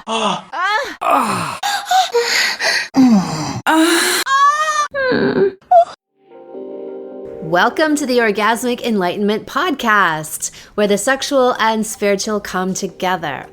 Welcome to the Orgasmic Enlightenment Podcast, where the sexual and spiritual come together.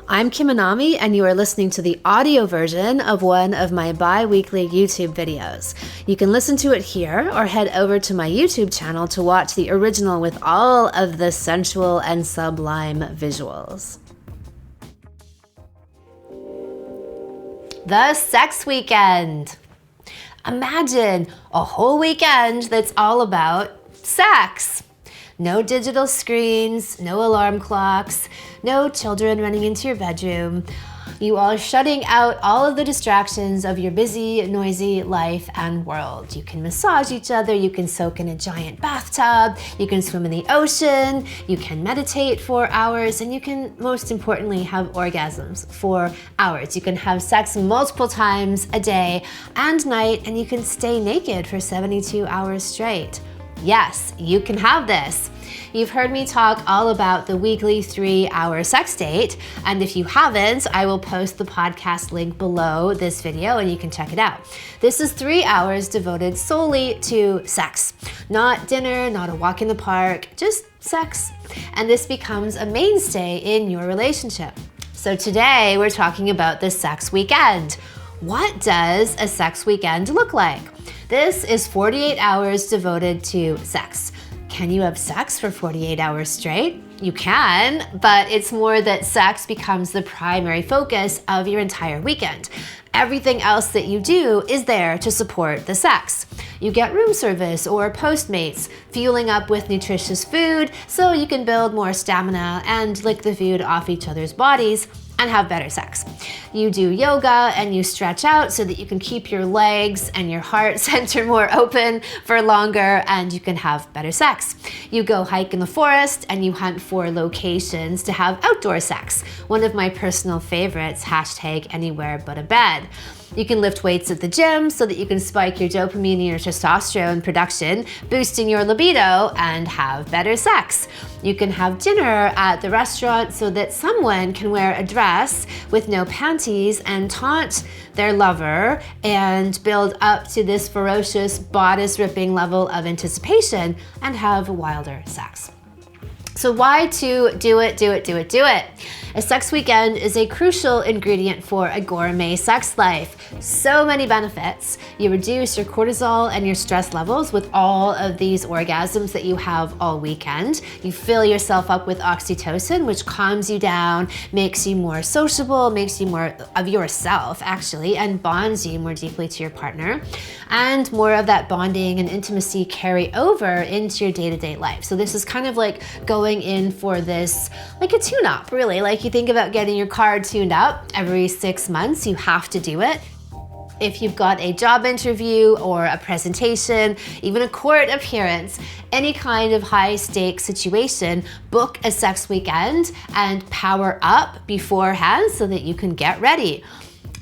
I'm Kim Anami, and you are listening to the audio version of one of my bi-weekly YouTube videos. You can listen to it here or head over to my YouTube channel to watch the original with all of the sensual and sublime visuals. The sex weekend. Imagine a whole weekend that's all about sex. No digital screens, no alarm clocks, no children running into your bedroom. You are shutting out all of the distractions of your busy, noisy life and world. You can massage each other, you can soak in a giant bathtub, you can swim in the ocean, you can meditate for hours, and you can, most importantly, have orgasms for hours. You can have sex multiple times a day and night, and you can stay naked for 72 hours straight. Yes, you can have this. You've heard me talk all about the weekly 3-hour sex date, and if you haven't, I will post the podcast link below this video and you can check it out. This is 3 hours devoted solely to sex. Not dinner, not a walk in the park, just sex. And this becomes a mainstay in your relationship. So today we're talking about the sex weekend. What does a sex weekend look like? This is 48 hours devoted to sex. Can you have sex for 48 hours straight? You can, but it's more that sex becomes the primary focus of your entire weekend. Everything else that you do is there to support the sex. You get room service or Postmates, fueling up with nutritious food so you can build more stamina and lick the food off each other's bodies and have better sex. You do yoga and you stretch out so that you can keep your legs and your heart center more open for longer and you can have better sex. You go hike in the forest and you hunt for locations to have outdoor sex. One of my personal favorites, #anywhere-but-a-bed. You can lift weights at the gym so that you can spike your dopamine and your testosterone production, boosting your libido and have better sex. You can have dinner at the restaurant so that someone can wear a dress with no panties and taunt their lover and build up to this ferocious bodice-ripping level of anticipation and have wilder sex. So why to do it? A sex weekend is a crucial ingredient for a gourmet sex life. So many benefits. You reduce your cortisol and your stress levels with all of these orgasms that you have all weekend. You fill yourself up with oxytocin, which calms you down, makes you more sociable, makes you more of yourself actually, and bonds you more deeply to your partner. And more of that bonding and intimacy carry over into your day-to-day life. So this is kind of like going in for this, like a tune-up really. Like you think about getting your car tuned up every 6 months, you have to do it. If you've got a job interview or a presentation, even a court appearance, any kind of high stakes situation, book a sex weekend and power up beforehand so that you can get ready.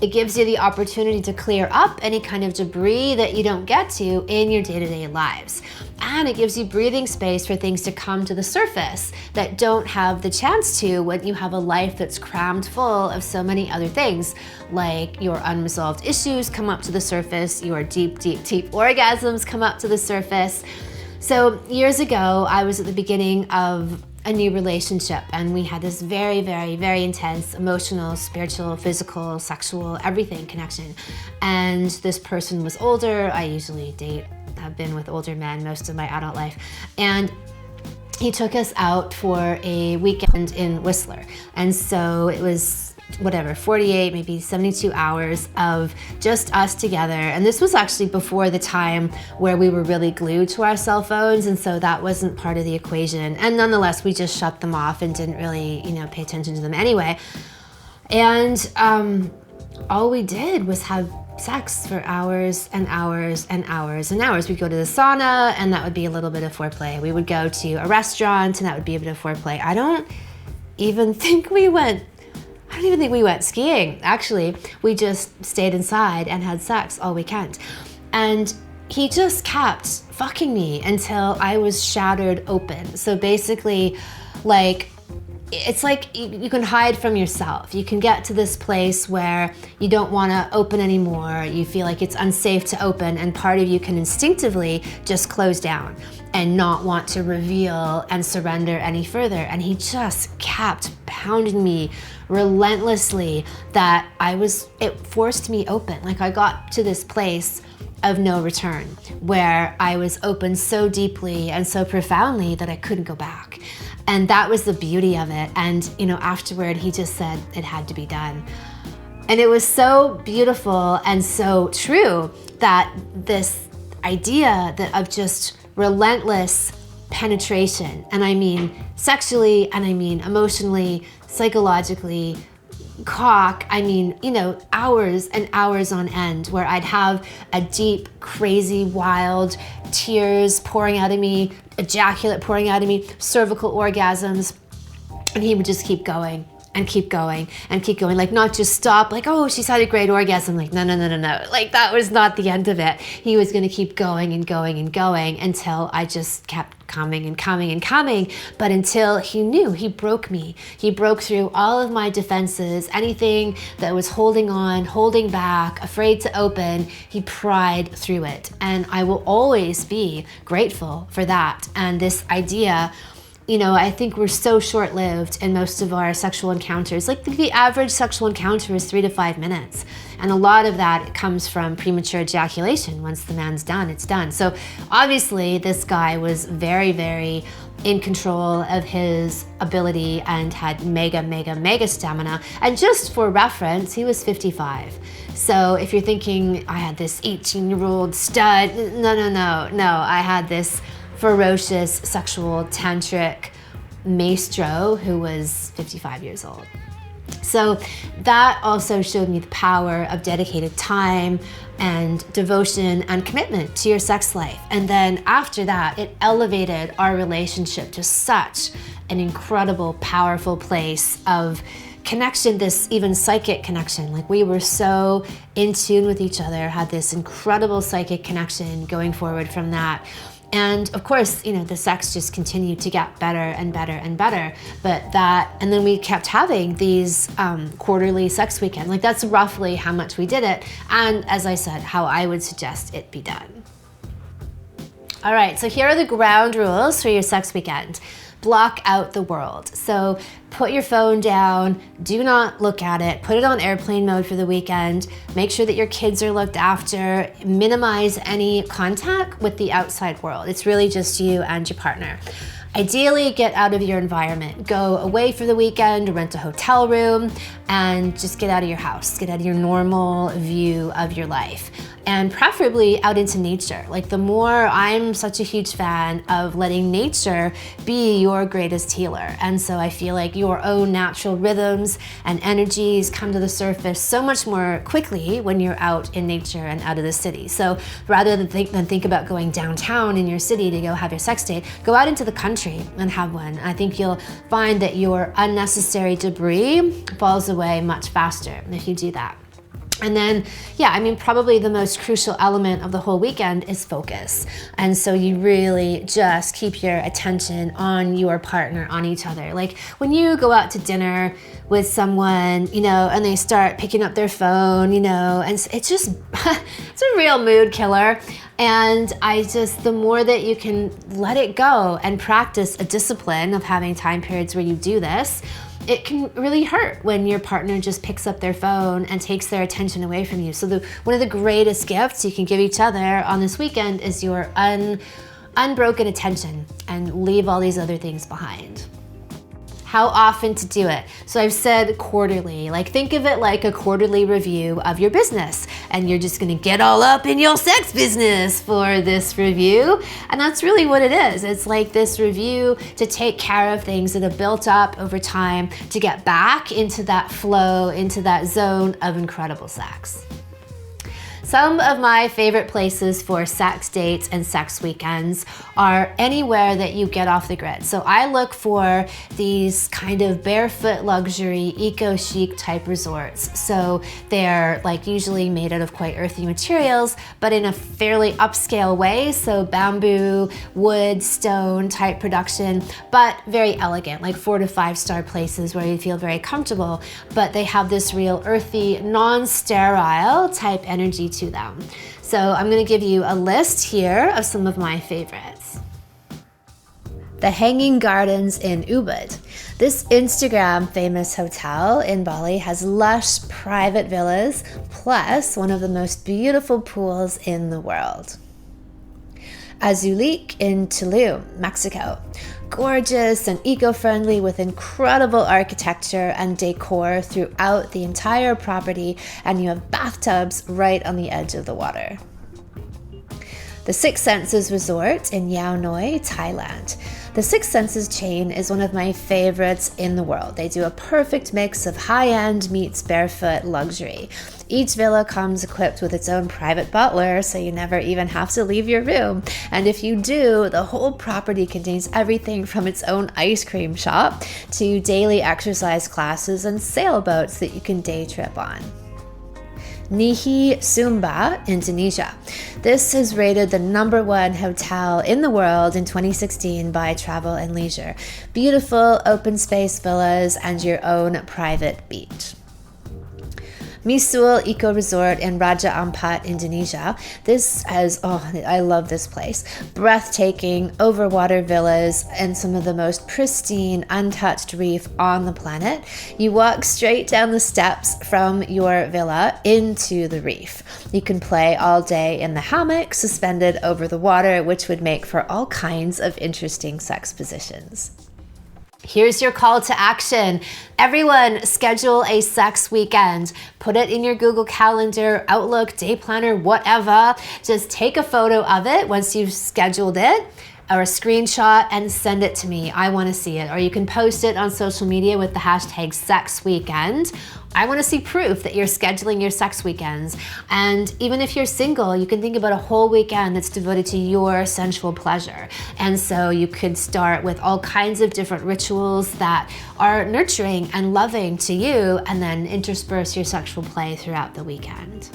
It gives you the opportunity to clear up any kind of debris that you don't get to in your day-to-day lives. And it gives you breathing space for things to come to the surface that don't have the chance to when you have a life that's crammed full of so many other things, like your unresolved issues come up to the surface, your deep orgasms come up to the surface. So years ago, I was at the beginning of a new relationship and we had this very intense emotional, spiritual, physical, sexual, everything connection. And this person was older. I usually have been with older men most of my adult life. And he took us out for a weekend in Whistler. And so it was 48, maybe 72 hours of just us together. And this was actually before the time where we were really glued to our cell phones. And so that wasn't part of the equation. And nonetheless, we just shut them off and didn't really, pay attention to them anyway. And all we did was have sex for hours and hours and hours and hours. We'd go to the sauna and that would be a little bit of foreplay. We would go to a restaurant and that would be a bit of foreplay. I don't even think we went skiing, actually. We just stayed inside and had sex all weekend. And he just kept fucking me until I was shattered open. So basically, like, it's like you can hide from yourself. You can get to this place where you don't want to open anymore. You feel like it's unsafe to open, and part of you can instinctively just close down and not want to reveal and surrender any further. And he just kept pounding me relentlessly that it forced me open. Like I got to this place of no return where I was open so deeply and so profoundly that I couldn't go back. And that was the beauty of it. And, afterward, he just said it had to be done. And it was so beautiful and so true that this idea of just relentless penetration, and I mean sexually, and I mean emotionally, psychologically, hours and hours on end, where I'd have a deep, crazy, wild tears pouring out of me, ejaculate pouring out of me, cervical orgasms, and he would just keep going and keep going and keep going, like not just stop, like, oh, she's had a great orgasm, like no, like that was not the end of it. He was going to keep going and going and going until I just kept coming and coming and coming, but until he knew, he broke me. He broke through all of my defenses, anything that was holding on, holding back, afraid to open, he pried through it. And I will always be grateful for that. And this idea, I think we're so short-lived in most of our sexual encounters. Like the average sexual encounter is 3 to 5 minutes. And a lot of that comes from premature ejaculation. Once the man's done, it's done. So obviously this guy was very, very in control of his ability and had mega stamina. And just for reference, he was 55. So if you're thinking, I had this 18-year-old stud, no. I had this ferocious sexual tantric maestro who was 55 years old. So that also showed me the power of dedicated time and devotion and commitment to your sex life. And then after that, it elevated our relationship to such an incredible, powerful place of connection, this even psychic connection. Like we were so in tune with each other, had this incredible psychic connection going forward from that. And of course, the sex just continued to get better and better and better. And then we kept having these quarterly sex weekends. Like that's roughly how much we did it. And as I said, how I would suggest it be done. All right, so here are the ground rules for your sex weekend. Block out the world. So put your phone down, do not look at it, put it on airplane mode for the weekend, make sure that your kids are looked after, minimize any contact with the outside world. It's really just you and your partner. Ideally, get out of your environment. Go away for the weekend, rent a hotel room, and just get out of your house. Get out of your normal view of your life. And preferably out into nature. Like I'm such a huge fan of letting nature be your greatest healer. And so I feel like your own natural rhythms and energies come to the surface so much more quickly when you're out in nature and out of the city. So rather than think about going downtown in your city to go have your sex date, go out into the country and have one. I think you'll find that your unnecessary debris falls away much faster if you do that. And then, probably the most crucial element of the whole weekend is focus. And so you really just keep your attention on your partner, on each other. Like when you go out to dinner with someone, and they start picking up their phone, and it's just, it's a real mood killer. And the more that you can let it go and practice a discipline of having time periods where you do this, it can really hurt when your partner just picks up their phone and takes their attention away from you. So one of the greatest gifts you can give each other on this weekend is your unbroken attention, and leave all these other things behind. How often to do it? So I've said quarterly. Like think of it like a quarterly review of your business, and you're just gonna get all up in your sex business for this review. And that's really what it is. It's like this review to take care of things that have built up over time, to get back into that flow, into that zone of incredible sex. Some of my favorite places for sex dates and sex weekends are anywhere that you get off the grid. So I look for these kind of barefoot luxury, eco-chic type resorts. So they're like usually made out of quite earthy materials, but in a fairly upscale way. So bamboo, wood, stone type production, but very elegant, like 4 to 5 star places where you feel very comfortable, but they have this real earthy, non-sterile type energy to them. So I'm gonna give you a list here of some of my favorites. The Hanging Gardens in Ubud. This Instagram famous hotel in Bali has lush private villas, plus one of the most beautiful pools in the world. Azulik in Tulum, Mexico. Gorgeous and eco-friendly with incredible architecture and decor throughout the entire property, and you have bathtubs right on the edge of the water. The Six Senses Resort in Yau Noi, Thailand. The Six Senses chain is one of my favorites in the world. They do a perfect mix of high-end meets barefoot luxury. Each villa comes equipped with its own private butler, so you never even have to leave your room. And if you do, the whole property contains everything from its own ice cream shop to daily exercise classes and sailboats that you can day trip on. Nihi Sumba, Indonesia. This is rated the #1 hotel in the world in 2016 by Travel and Leisure. Beautiful open space villas and your own private beach. Misul Eco Resort in Raja Ampat, Indonesia. This has, I love this place. Breathtaking overwater villas and some of the most pristine, untouched reef on the planet. You walk straight down the steps from your villa into the reef. You can play all day in the hammock, suspended over the water, which would make for all kinds of interesting sex positions. Here's your call to action. Everyone, schedule a sex weekend. Put it in your Google Calendar, Outlook, Day Planner, whatever. Just take a photo of it once you've scheduled it, or a screenshot, and send it to me. I want to see it. Or you can post it on social media with the hashtag #SexWeekend. I want to see proof that you're scheduling your sex weekends. And even if you're single, you can think about a whole weekend that's devoted to your sensual pleasure. And so you could start with all kinds of different rituals that are nurturing and loving to you, and then intersperse your sexual play throughout the weekend.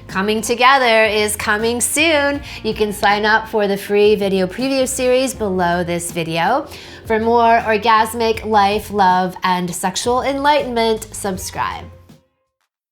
Coming Together is coming soon. You can sign up for the free video preview series below this video. For more orgasmic life, love, and sexual enlightenment, subscribe.